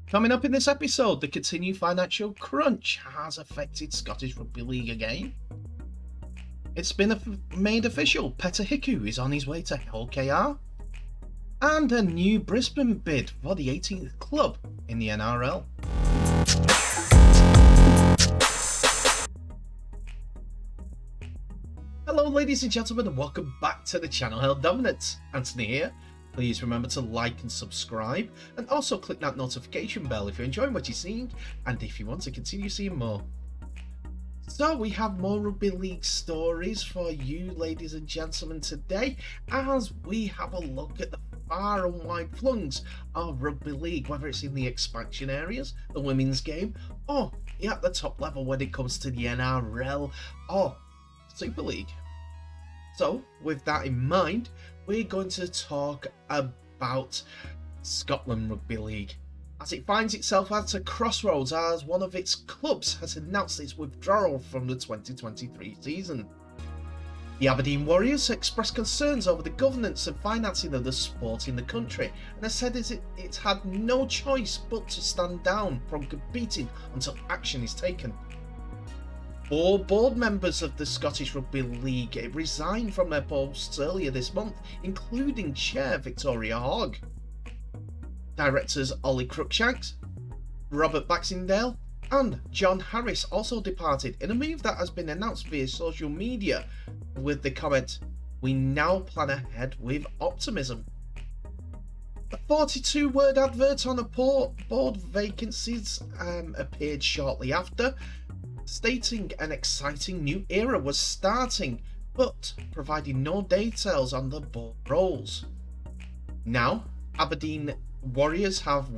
Coming up in this episode, the continued financial crunch has affected Scottish Rugby League again. It's been made official, Peta Hiku is on his way to HKR. And a new Brisbane bid for the 18th club in the NRL. Hello ladies and gentlemen, and welcome back to the channel Held Dominant. Anthony here. Please remember to like and subscribe, and also click that notification bell if you're enjoying what you're seeing and if you want to continue seeing more. So we have more rugby league stories for you ladies and gentlemen today, as we have a look at the far and wide flungs of rugby league, whether it's in the expansion areas, the women's game, or at the top level when it comes to the NRL or Super League. So with that in mind, we're going to talk about Scotland Rugby League, as it finds itself at a crossroads as one of its clubs has announced its withdrawal from the 2023 season. The Aberdeen Warriors expressed concerns over the governance and financing of the sport in the country, and has said it had no choice but to stand down from competing until action is taken. 4 board members of the Scottish Rugby League resigned from their posts earlier this month, including Chair Victoria Hogg. Directors Ollie Cruikshanks, Robert Baxendale and John Harris also departed in a move that has been announced via social media with the comment, "We now plan ahead with optimism." A 42-word advert on a board vacancies appeared shortly after, stating an exciting new era was starting, but providing no details on the board roles. Now, Aberdeen Warriors have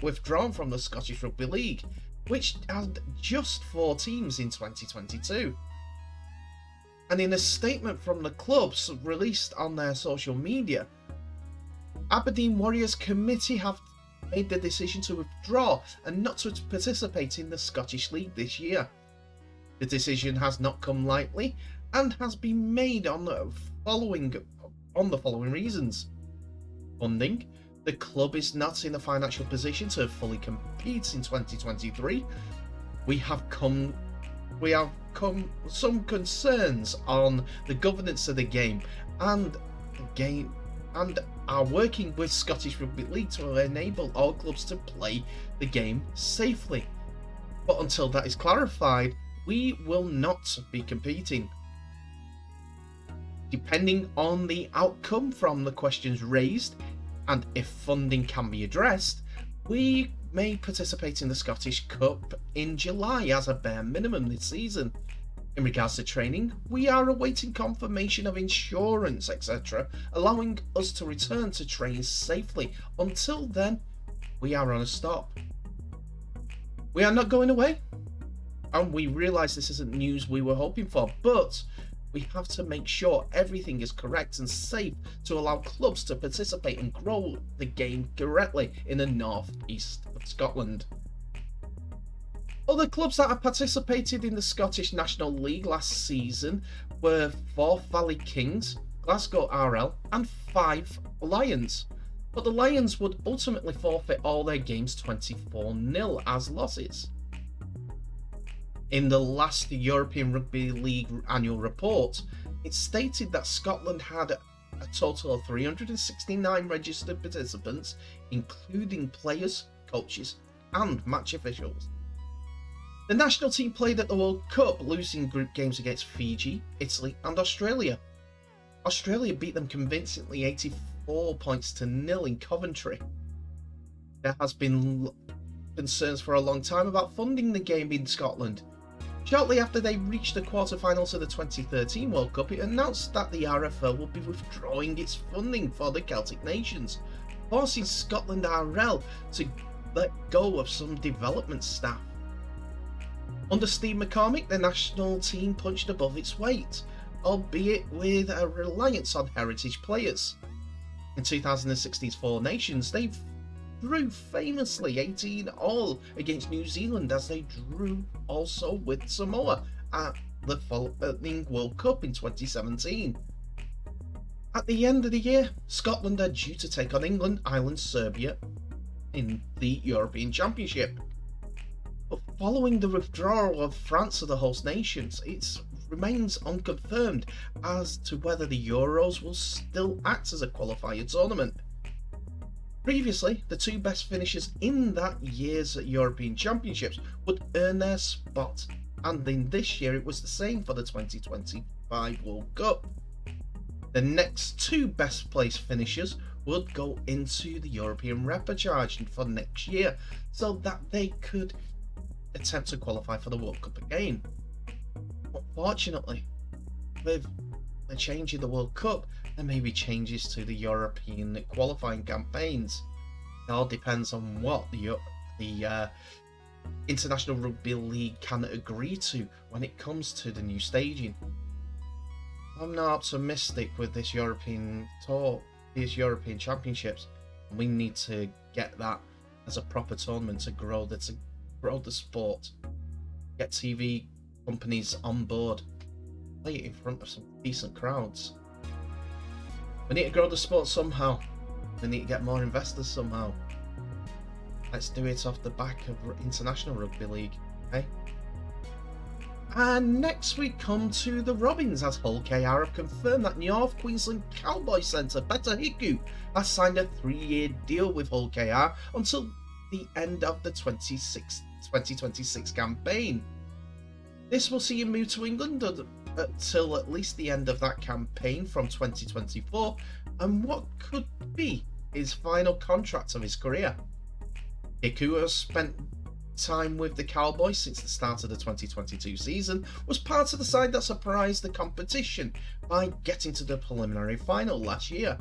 withdrawn from the Scottish Rugby League, which had just 4 teams in 2022. And in a statement from the clubs released on their social media, Aberdeen Warriors Committee have made the decision to withdraw and not to participate in the Scottish League this year. The decision has not come lightly and has been made on the following reasons. Funding. The club is not in a financial position to fully compete in 2023. We have some concerns on the governance of the game and are working with Scottish Rugby League to enable all clubs to play the game safely. But until that is clarified, we will not be competing. Depending on the outcome from the questions raised, and if funding can be addressed, we may participate in the Scottish Cup in July as a bare minimum this season. In regards to training, we are awaiting confirmation of insurance, etc., allowing us to return to train safely. Until then, we are on a stop. We are not going away, and we realise this isn't news we were hoping for, but we have to make sure everything is correct and safe to allow clubs to participate and grow the game correctly in the north-east of Scotland. Other clubs that have participated in the Scottish National League last season were Forth Valley Kings, Glasgow RL and Fife Lions, but the Lions would ultimately forfeit all their games 24-0 as losses. In the last European Rugby League annual report, it stated that Scotland had a total of 369 registered participants, including players, coaches, and match officials. The national team played at the World Cup, losing group games against Fiji, Italy, and Australia. Australia beat them convincingly 84-0 in Coventry. There has been concerns for a long time about funding the game in Scotland. Shortly after they reached the quarterfinals of the 2013 World Cup, it announced that the RFL would be withdrawing its funding for the Celtic nations, forcing Scotland RL to let go of some development staff. Under Steve McCormick, the national team punched above its weight, albeit with a reliance on heritage players. In 2016's Four Nations, they drew famously 18-all against New Zealand, as they drew also with Samoa at the following World Cup in 2017. At the end of the year, Scotland are due to take on England, Ireland, Serbia, in the European Championship. But following the withdrawal of France as the host nations, it remains unconfirmed as to whether the Euros will still act as a qualifier tournament. Previously, the two best finishers in that year's European Championships would earn their spot, and in this year it was the same for the 2025 World Cup. The next two best placed finishers would go into the European repechage for next year, so that they could attempt to qualify for the World Cup again. Unfortunately, with the change in the World Cup, there may be changes to the European qualifying campaigns. It all depends on what the International Rugby League can agree to when it comes to the new staging. I'm not optimistic with this European tour, these European Championships, and we need to get that as a proper tournament to grow the sport, get TV companies on board, play it in front of some decent crowds. We need to grow the sport somehow. We need to get more investors somehow. Let's do it off the back of International Rugby League, okay? And next we come to the Robins, as HKR have confirmed that North Queensland Cowboy centre Peta Hiku has signed a 3-year deal with HKR until the end of the 2026 campaign. This will see him move to England until at least the end of that campaign from 2024, and what could be his final contract of his career. Hiku has spent time with the Cowboys since the start of the 2022 season, was part of the side that surprised the competition by getting to the preliminary final last year.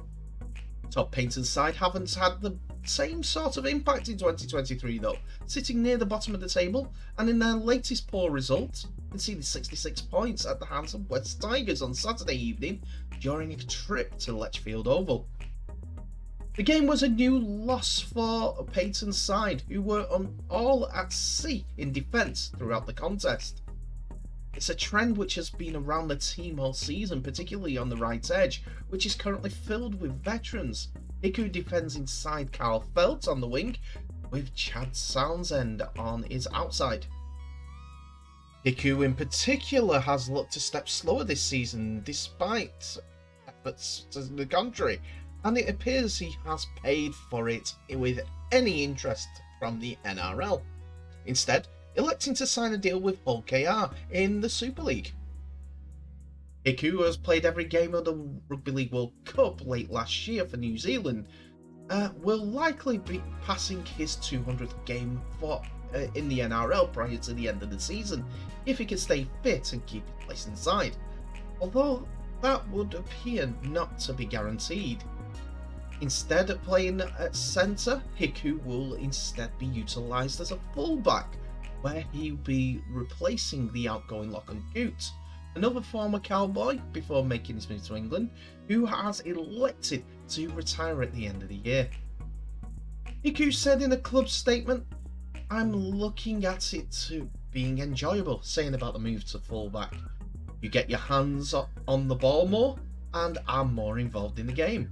Top Painter's side haven't had the same sort of impact in 2023 though, sitting near the bottom of the table, and in their latest poor result conceded 66 points at the hands of West Tigers on Saturday evening during a trip to Letchfield Oval. The game was a new loss for Peyton's side, who were all at sea in defence throughout the contest. It's a trend which has been around the team all season, particularly on the right edge, which is currently filled with veterans. Hiku defends inside Carl Felt on the wing, with Chad Townsend on his outside. Hiku in particular has looked a step slower this season, despite efforts to the contrary, and it appears he has paid for it with any interest from the NRL, instead electing to sign a deal with HKR in the Super League. Hiku has played every game of the Rugby League World Cup late last year for New Zealand, will likely be passing his 200th game in the NRL prior to the end of the season, if he can stay fit and keep his place inside, although that would appear not to be guaranteed. Instead of playing at centre, Hiku will instead be utilised as a fullback, where he'll be replacing the outgoing Lachlan Coote, another former Cowboy before making his move to England, who has elected to retire at the end of the year. Hiku said in a club statement, "I'm looking at it to being enjoyable," saying about the move to fullback. "You get your hands on the ball more and are more involved in the game.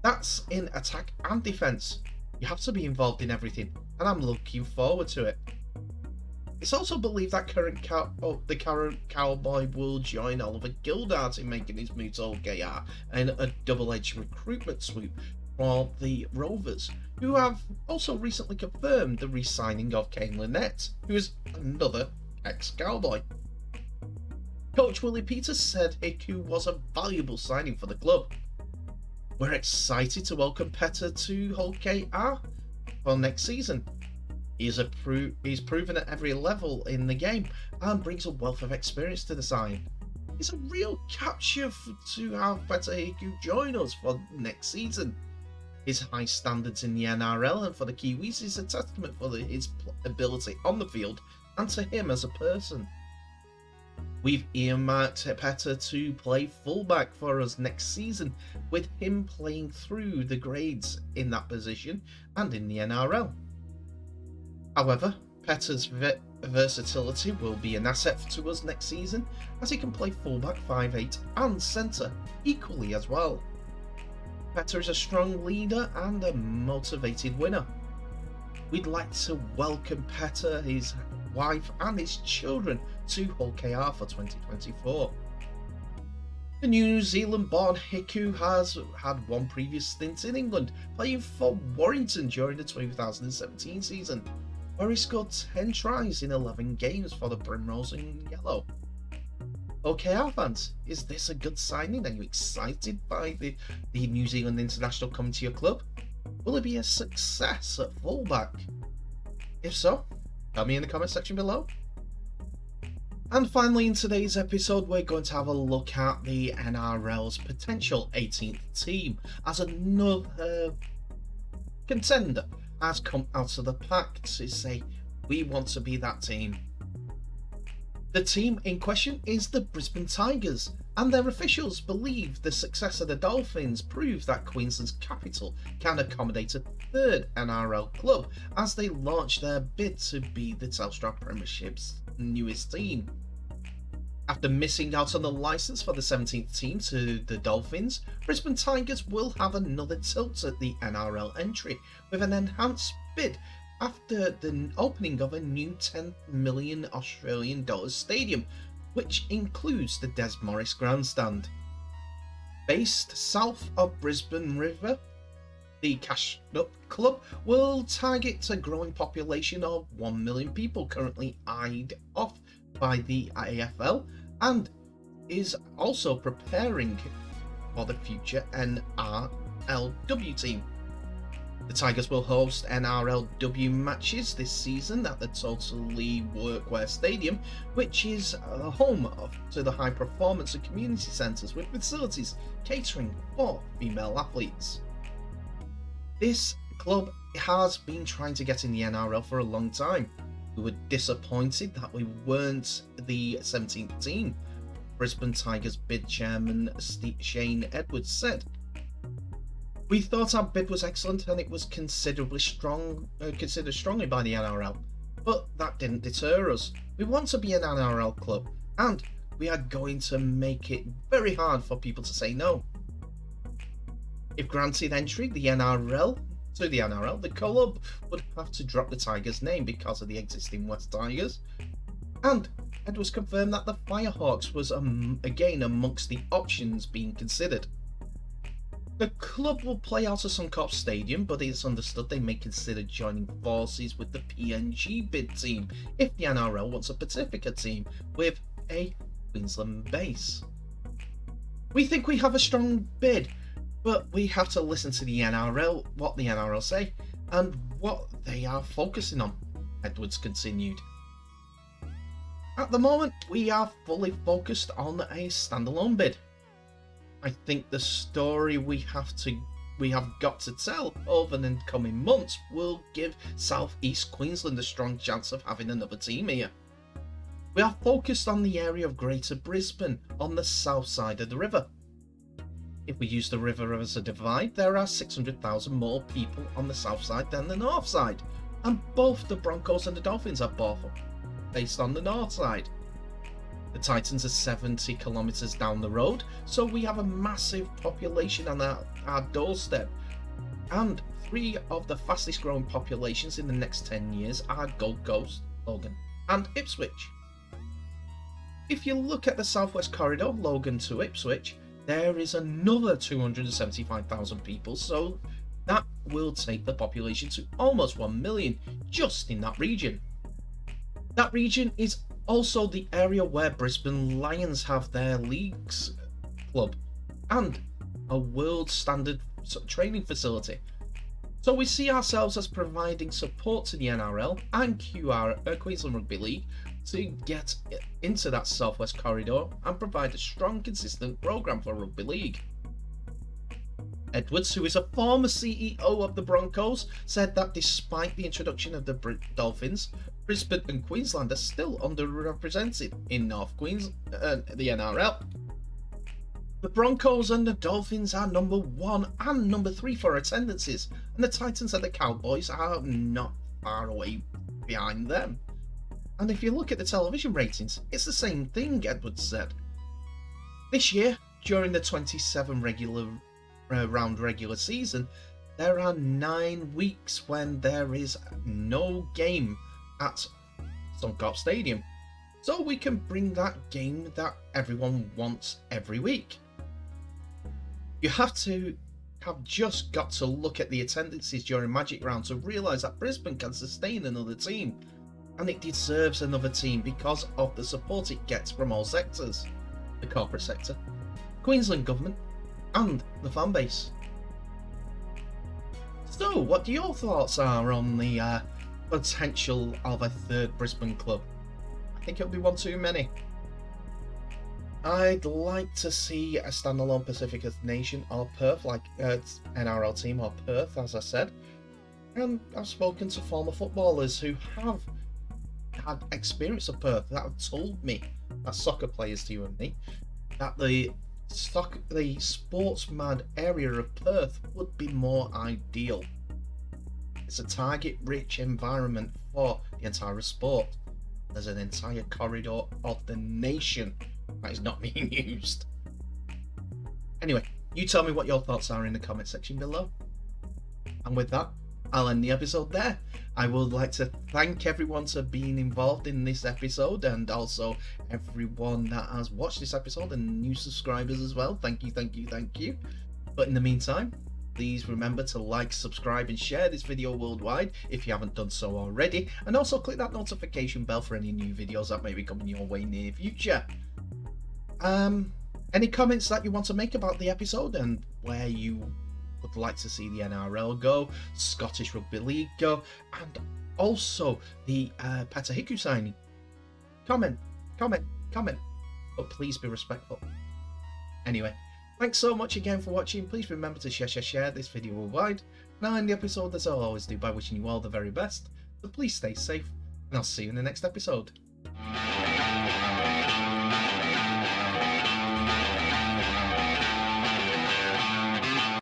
That's in attack and defence. You have to be involved in everything, and I'm looking forward to it." It's also believed that the current Cowboy will join Oliver Gildart in making his move to HKR in a double-edged recruitment swoop for the Rovers, who have also recently confirmed the re-signing of Kane Lynette, who is another ex-Cowboy. Coach Willie Peters said Hiku was a valuable signing for the club. "We're excited to welcome Peta to HKR for next season. He's proven at every level in the game and brings a wealth of experience to the side. It's a real capture to have Peta Hiku join us for next season. His high standards in the NRL and for the Kiwis is a testament for his ability on the field and to him as a person. We've earmarked Peta to play fullback for us next season, with him playing through the grades in that position and in the NRL. However, Peta's versatility will be an asset to us next season, as he can play fullback, 5'8" and centre equally as well. Peta is a strong leader and a motivated winner. we'd like to welcome Peta, his wife and his children to HKR for 2024. The New Zealand-born Hiku has had one previous stint in England, playing for Warrington during the 2017 season, where he scored 10 tries in 11 games for the Primrose and Yellow. HKR fans, is this a good signing? Are you excited by the New Zealand international coming to your club? Will it be a success at fullback? If so, tell me in the comment section below. And finally, in today's episode, we're going to have a look at the NRL's potential 18th team, as another contender has come out of the pack to say, we want to be that team. The team in question is the Brisbane Tigers, and their officials believe the success of the Dolphins proves that Queensland's capital can accommodate a third NRL club as they launch their bid to be the Telstra Premiership's newest team. After missing out on the licence for the 17th team to the Dolphins, Brisbane Tigers will have another tilt at the NRL entry with an enhanced bid after the opening of a new $10 million Australian stadium, which includes the Des Morris Grandstand. Based south of Brisbane River, the Cashed Up Club will target a growing population of 1 million people currently eyed off by the AFL, and is also preparing for the future NRLW team. The Tigers will host NRLW matches this season at the Totally Workwear Stadium, which is home to the high performance and community centres with facilities catering for female athletes. This club has been trying to get in the NRL for a long time. We were disappointed that we weren't the 17th team, Brisbane Tigers bid chairman Shane Edwards said. We thought our bid was excellent and it was considered strongly by the NRL, but that didn't deter us. We want to be an NRL club, and we are going to make it very hard for people to say no. If granted entry to the NRL, the club would have to drop the Tigers name because of the existing West Tigers, and Edwards confirmed that the Firehawks was again amongst the options being considered. The club will play out of Suncorp Stadium, but it's understood they may consider joining forces with the PNG bid team if the NRL wants a Pacifica team with a Queensland base. We think we have a strong bid, but we have to listen to the NRL, what the NRL say, and what they are focusing on, Edwards continued. At the moment, we are fully focused on a standalone bid. I think the story we have got to tell over the coming months will give South East Queensland a strong chance of having another team here. We are focused on the area of Greater Brisbane on the south side of the river. If we use the river as a divide, there are 600,000 more people on the south side than the north side, and both the Broncos and the Dolphins are both based on the north side. The Titans are 70 kilometres down the road, so we have a massive population on our doorstep. And 3 of the fastest growing populations in the next 10 years are Gold Coast, Logan and Ipswich. If you look at the Southwest Corridor, Logan to Ipswich, there is another 275,000 people, so that will take the population to almost 1 million just in that region. That region is also the area where Brisbane Lions have their leagues club and a world standard training facility. So we see ourselves as providing support to the NRL and Queensland Rugby League to get into that Southwest Corridor and provide a strong, consistent programme for Rugby League. Edwards, who is a former CEO of the Broncos, said that despite the introduction of the Dolphins, Brisbane and Queensland are still underrepresented in North Queensland, the NRL. The Broncos and the Dolphins are number 1 and number 3 for attendances, and the Titans and the Cowboys are not far away behind them. And if you look at the television ratings, it's the same thing, Edwards said. This year, during the 27 regular season, there are 9 weeks when there is no game at Suncorp Stadium. So we can bring that game that everyone wants every week. You have just got to look at the attendances during Magic Round to realise that Brisbane can sustain another team, and it deserves another team because of the support it gets from all sectors: the corporate sector, Queensland government, and the fan base. So, what do your thoughts are on the potential of a third Brisbane club? I think it'll be one too many. I'd like to see a standalone Pacific Nation or Perth, like NRL team or Perth, as I said. And I've spoken to former footballers who have had experience of Perth that have told me, as soccer players to you and me, that the sports mad area of Perth would be more ideal. It's a target rich environment for the entire sport. There's an entire corridor of the nation that is not being used. Anyway, you tell me what your thoughts are in the comment section below. And with that, I'll end the episode there. I would like to thank everyone for being involved in this episode, and also everyone that has watched this episode and new subscribers as well. Thank you, thank you, thank you. But in the meantime, please remember to like, subscribe and share this video worldwide if you haven't done so already, and also click that notification bell for any new videos that may be coming your way near future. Any comments that you want to make about the episode and where you would like to see the NRL go, Scottish Rugby League go, and also the Peta Hiku signing? Comment, but please be respectful. Anyway, thanks so much again for watching. Please remember to share this video worldwide, and I'll end the episode as I always do by wishing you all the very best. So please stay safe, and I'll see you in the next episode.